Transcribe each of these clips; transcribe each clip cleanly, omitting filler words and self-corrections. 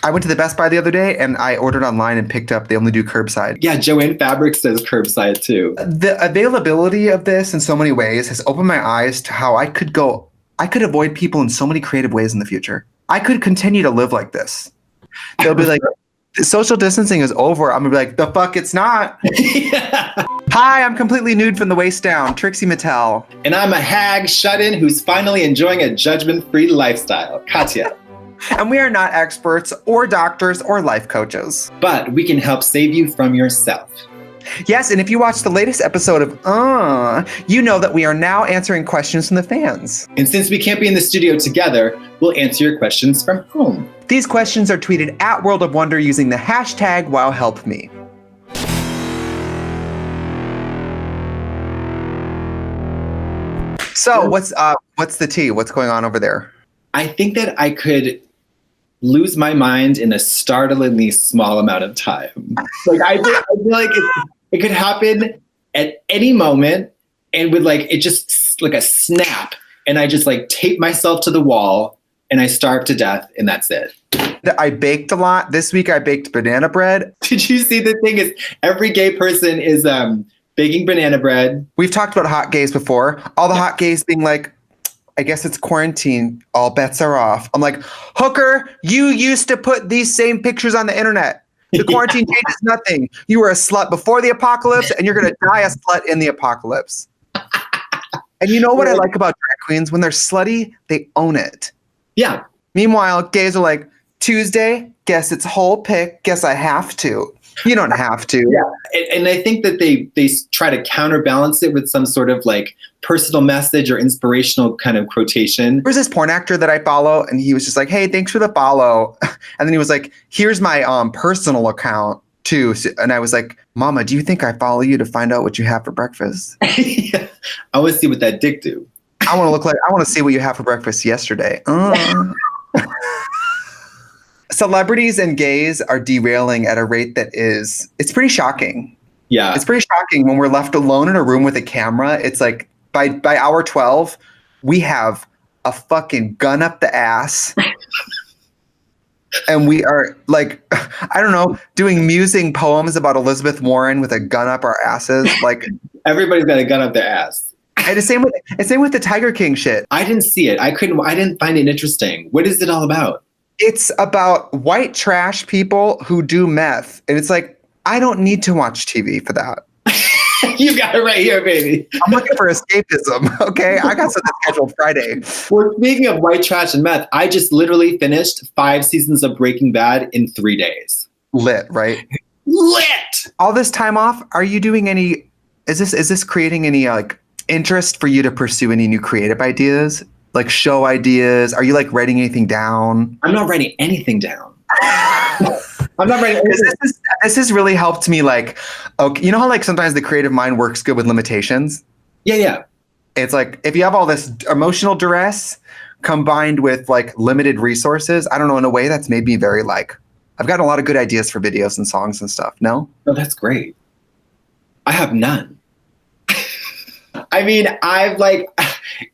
I went to the Best Buy the other day and I ordered online and picked up. They only do curbside. Yeah, Joanne Fabric says curbside too. The availability of this in so many ways has opened my eyes to how I could avoid people in so many creative ways in the future. I could continue to live like this. They'll be like, social distancing is over. I'm gonna be like, the fuck it's not. Yeah. Hi, I'm completely nude from the waist down, Trixie Mattel. And I'm a hag shut-in who's finally enjoying a judgment-free lifestyle, Katya. And we are not experts or doctors or life coaches. But we can help save you from yourself. Yes, and if you watched the latest episode of you know that we are now answering questions from the fans. And since we can't be in the studio together, we'll answer your questions from home. These questions are tweeted at World of Wonder using the hashtag WowHelpMe. So what's the tea? What's going on over there? I think that I could lose my mind in a startlingly small amount of time. Like I feel like it could happen at any moment, and with like it just like a snap, and I just like tape myself to the wall and I starve to death, and that's it. I baked a lot. This week I baked banana bread. Did you see the thing is every gay person is baking banana bread. We've talked about hot gays before. All the hot gays being like, I guess it's quarantine. All bets are off. I'm like, hooker, you used to put these same pictures on the internet. The quarantine changes nothing. You were a slut before the apocalypse, and you're going to die a slut in the apocalypse. And you know what I like about drag queens? When they're slutty, they own it. Yeah. Meanwhile, gays are like, Tuesday, guess it's whole pick. Guess I have to. You don't have to. Yeah. And I think that they try to counterbalance it with some sort of like personal message or inspirational kind of quotation. There's this porn actor that I follow, and he was just like, hey, thanks for the follow. And then he was like, here's my personal account too. And I was like, Mama, do you think I follow you to find out what you have for breakfast? Yeah. I want to see what that dick do. I want to see what you have for breakfast yesterday. Celebrities and gays are derailing at a rate that it's pretty shocking. Yeah. It's pretty shocking when we're left alone in a room with a camera. It's like by hour 12, we have a fucking gun up the ass. And we are like, I don't know, doing musing poems about Elizabeth Warren with a gun up our asses. Like everybody's got a gun up their ass. And the same with the Tiger King shit. I didn't see it. I didn't find it interesting. What is it all about? It's about white trash people who do meth. And it's like, I don't need to watch TV for that. You got it right here, baby. I'm looking for escapism, okay? I got something scheduled Friday. Well, speaking of white trash and meth, I just literally finished 5 seasons of Breaking Bad in 3 days. Lit, right? Lit! All this time off, are you doing any, is this creating any like interest for you to pursue any new creative ideas? Like show ideas? Are you like writing anything down? I'm not writing anything down. I'm not writing anything. This has really helped me. Like, okay, you know how like sometimes the creative mind works good with limitations? Yeah. It's like if you have all this emotional duress combined with like limited resources, I don't know, in a way that's made me very like, I've gotten a lot of good ideas for videos and songs and stuff. No? Oh, that's great. I have none. I mean,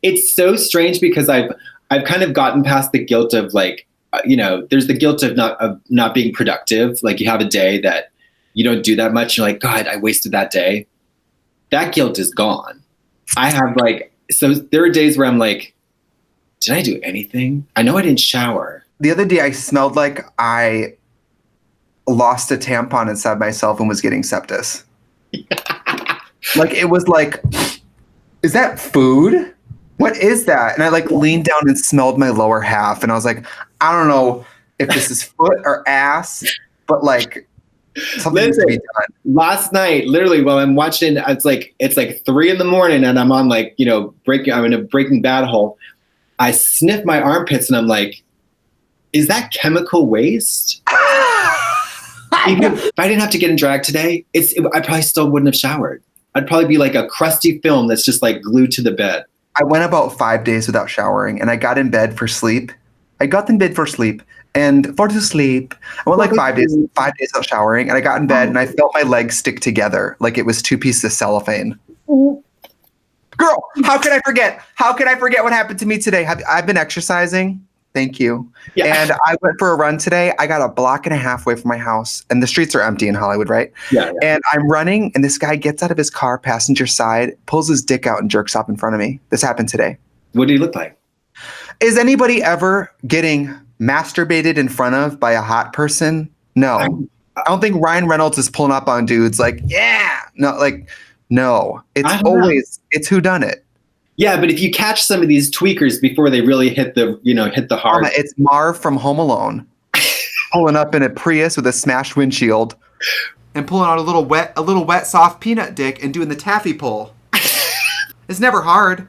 it's so strange because I've kind of gotten past the guilt of like, there's the guilt of not being productive. Like you have a day that you don't do that much. You're like, God, I wasted that day. That guilt is gone. I have so there are days where I'm like, did I do anything? I know I didn't shower. The other day I smelled like I lost a tampon inside myself and was getting sepsis. Like it was like, is that food? What is that? And I like leaned down and smelled my lower half. And I was like, I don't know if this is foot or ass, but like something needs to be done. Last night, literally while I'm watching, it's like 3 a.m. and I'm on I'm in a Breaking Bad hole. I sniff my armpits and I'm like, is that chemical waste? If I didn't have to get in drag today, I probably still wouldn't have showered. I'd probably be like a crusty film that's just like glued to the bed. I went about 5 days without showering, and I got in bed for sleep. And for to sleep. I went like 5 days without showering, and I got in bed and I felt my legs stick together like it was 2 pieces of cellophane. Girl, how can I forget? How can I forget what happened to me today? I've been exercising. Thank you. Yeah. And I went for a run today. I got a block and a half away from my house, and the streets are empty in Hollywood, right? Yeah. And I'm running, and this guy gets out of his car, passenger side, pulls his dick out and jerks off in front of me. This happened today. What do you look like? Is anybody ever getting masturbated in front of by a hot person? No. I don't think Ryan Reynolds is pulling up on dudes like, yeah. No, like, no. It's always, it's whodunit. Yeah, but if you catch some of these tweakers before they really hit the hard. It's Marv from Home Alone pulling up in a Prius with a smashed windshield and pulling out a little wet, soft peanut dick and doing the taffy pull. It's never hard.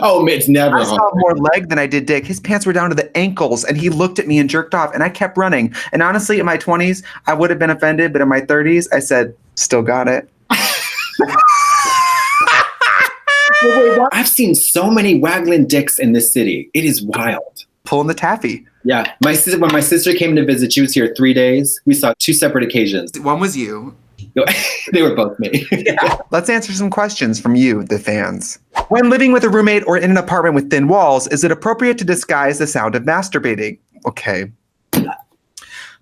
Oh, it's never hard. I saw more leg than I did dick. His pants were down to the ankles, and he looked at me and jerked off, and I kept running. And honestly, in my 20s, I would have been offended, but in my 30s, I said, still got it. I've seen so many waggling dicks in this city. It is wild. Pulling the taffy. Yeah. When my sister came to visit, she was here 3 days. We saw 2 separate occasions. One was you. They were both me. Yeah. Let's answer some questions from you, the fans. When living with a roommate or in an apartment with thin walls, is it appropriate to disguise the sound of masturbating? Okay.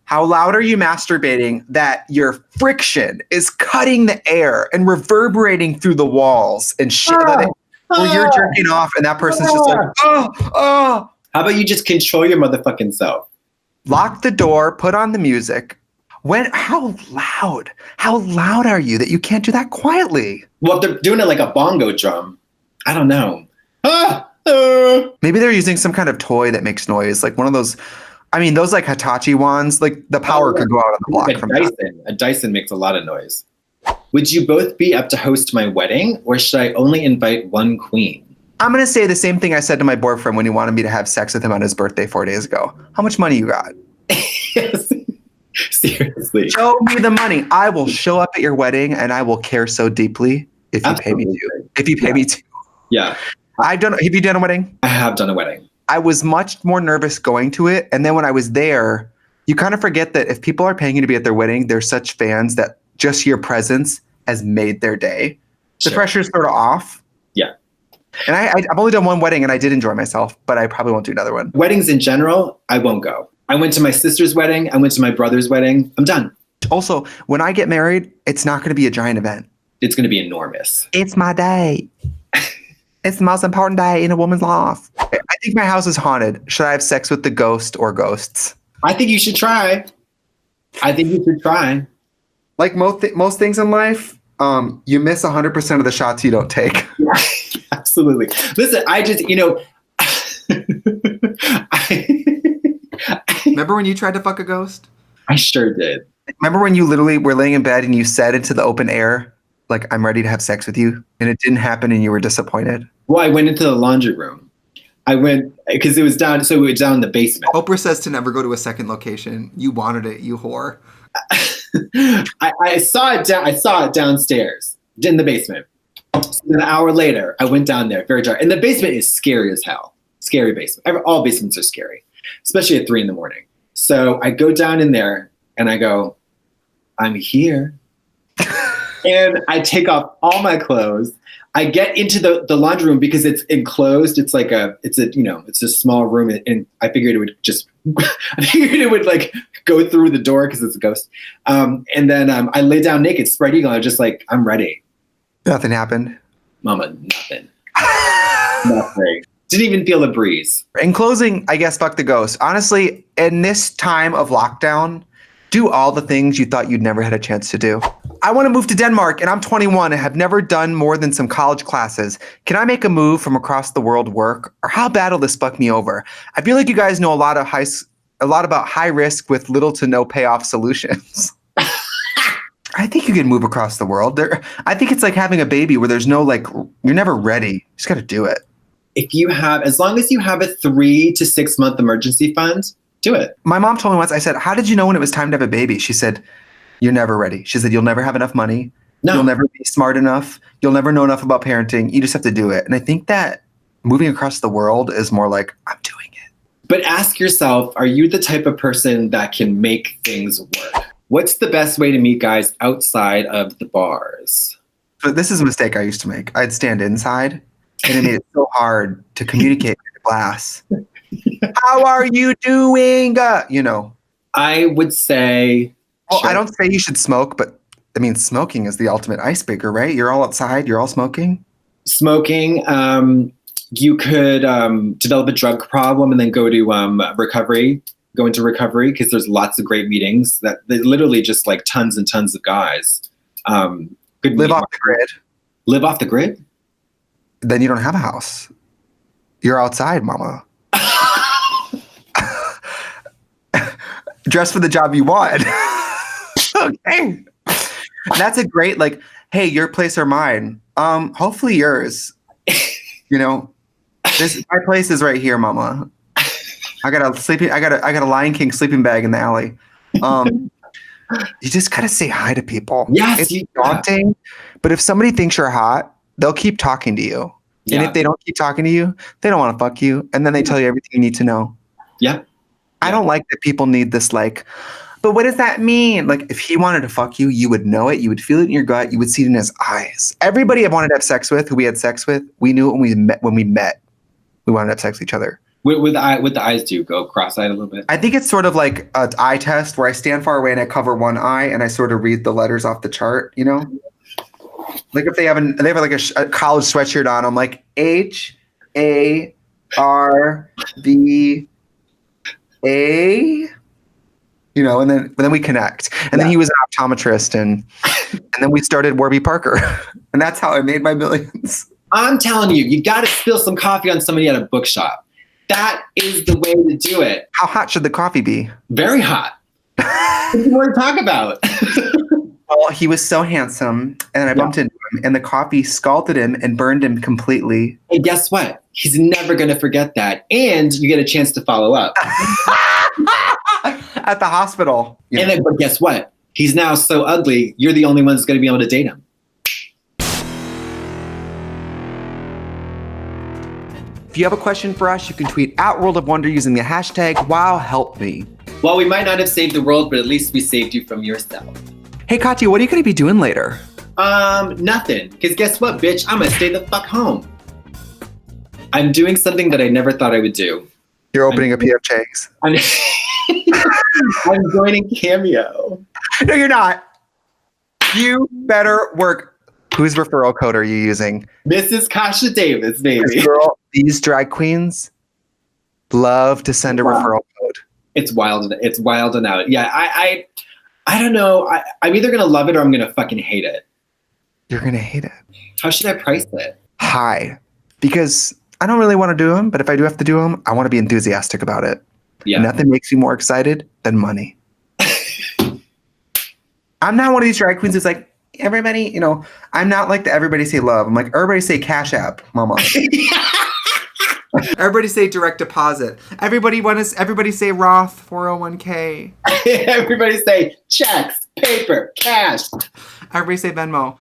How loud are you masturbating that your friction is cutting the air and reverberating through the walls and shit? Where you're jerking off and that person's just like, oh. How about you just control your motherfucking self? Lock the door, put on the music. How loud are you that you can't do that quietly? Well, if they're doing it like a bongo drum, I don't know. Maybe they're using some kind of toy that makes noise, like one of those. I mean, those like Hitachi ones, like the power could go out on the block like from Dyson. that. A Dyson makes a lot of noise. Would you both be up to host my wedding, or should I only invite one queen? I'm going to say the same thing I said to my boyfriend when he wanted me to have sex with him on his birthday 4 days ago. How much money you got? Yes. Seriously. Show me the money. I will show up at your wedding and I will care so deeply if you pay me to. If you pay me to. Yeah. Have you done a wedding? I have done a wedding. I was much more nervous going to it. And then when I was there, you kind of forget that if people are paying you to be at their wedding, they're such fans that just your presence has made their day. The pressure's sort of off. Yeah. And I've only done one wedding and I did enjoy myself, but I probably won't do another one. Weddings in general, I won't go. I went to my sister's wedding. I went to my brother's wedding. I'm done. Also, when I get married, it's not going to be a giant event. It's going to be enormous. It's my day. It's the most important day in a woman's life. I think my house is haunted. Should I have sex with the ghost or ghosts? I think you should try. Like most things in life, you miss 100% of the shots you don't take. Yeah, absolutely. Listen, Remember when you tried to fuck a ghost? I sure did. Remember when you literally were laying in bed and you said into the open air, like, I'm ready to have sex with you, and it didn't happen and you were disappointed? Well, I went into the laundry room. I went because it was down in the basement. Oprah says to never go to a second location. You wanted it, you whore. I saw it downstairs in the basement. So an hour later, I went down there, very dark. And the basement is scary as hell. Scary basement. All basements are scary, especially at 3 a.m. So I go down in there and I go, I'm here. And I take off all my clothes. I get into the laundry room because it's enclosed. It's a small room, and I figured it would like go through the door because it's a ghost. And then I lay down naked, spread eagle. I'm just like, I'm ready. Nothing happened. Mama, nothing. Nothing. Didn't even feel a breeze. In closing, I guess fuck the ghost. Honestly, in this time of lockdown, do all the things you thought you'd never had a chance to do. I want to move to Denmark and I'm 21 and have never done more than some college classes. Can I make a move from across the world work? Or how bad will this fuck me over? I feel like you guys know a lot about high risk with little to no payoff solutions. I think you can move across the world. I think it's like having a baby where there's no you're never ready. You just got to do it. As long as you have a 3 to 6 month emergency fund, do it. My mom told me once, I said, how did you know when it was time to have a baby? She said, you're never ready. She said, you'll never have enough money. No. You'll never be smart enough. You'll never know enough about parenting. You just have to do it. And I think that moving across the world is more like, I'm doing it. But ask yourself, are you the type of person that can make things work? What's the best way to meet guys outside of the bars? But this is a mistake I used to make. I'd stand inside and it made it so hard to communicate with the glass. How are you doing? You know. I would say. Well, sure. I don't say you should smoke, but I mean, smoking is the ultimate icebreaker, right? You're all outside, you're all smoking. Smoking. You could develop a drug problem and then go to recovery. Go into recovery because there's lots of great meetings that they literally just like tons and tons of guys. Good Live off the grid. Live off the grid. Then you don't have a house. You're outside, mama. Dress for the job you want. Okay. That's a great, like, hey, your place or mine. Hopefully yours. You know, my place is right here, mama. I got a Lion King sleeping bag in the alley. You just gotta say hi to people. Yes, it's daunting, but if somebody thinks you're hot, they'll keep talking to you. Yeah. And if they don't keep talking to you, they don't want to fuck you, and then they tell you everything you need to know. Yeah. I don't like that people need this, like, but what does that mean? Like, if he wanted to fuck you, you would know it. You would feel it in your gut. You would see it in his eyes. Everybody I wanted to have sex with, who we had sex with, we knew it when we met. We wanted to have sex with each other. With the eyes, do you go cross-eyed a little bit? I think it's sort of like an eye test where I stand far away and I cover one eye and I sort of read the letters off the chart, you know? Like if they have like a college sweatshirt on, I'm like HARVA, you know, and then we connect. And then he was an optometrist and then we started Warby Parker. And that's how I made my millions. I'm telling you, you got to spill some coffee on somebody at a bookshop. That is the way to do it. How hot should the coffee be? Very hot. What do you want to talk about? Well, he was so handsome, and I bumped into him, and the coffee scalded him and burned him completely. And guess what? He's never going to forget that. And you get a chance to follow up. At the hospital. And then, but guess what? He's now so ugly, you're the only one that's going to be able to date him. If you have a question for us, you can tweet at World of Wonder using the hashtag WowHelpMe. Well, we might not have saved the world, but at least we saved you from yourself. Hey, Katya, what are you going to be doing later? Nothing. Because guess what, bitch? I'm going to stay the fuck home. I'm doing something that I never thought I would do. You're opening a P.F. Chang's. I'm joining Cameo. No, you're not. You better work. Whose referral code are you using? Mrs. Kasha Davis, baby. Girl, these drag queens love to send a referral code. It's wild. It's wild and out. Yeah, I don't know. I'm either gonna love it or I'm gonna fucking hate it. You're gonna hate it. How should I price it? High, because I don't really want to do them, but if I do have to do them, I want to be enthusiastic about it. Yeah. Nothing makes me more excited than money. I'm not one of these drag queens who's like, everybody, you know, I'm not like the everybody say love. I'm like, everybody say Cash App, mama. Everybody say direct deposit. Everybody say Roth 401k. Everybody say checks, paper, cash. Everybody say Venmo.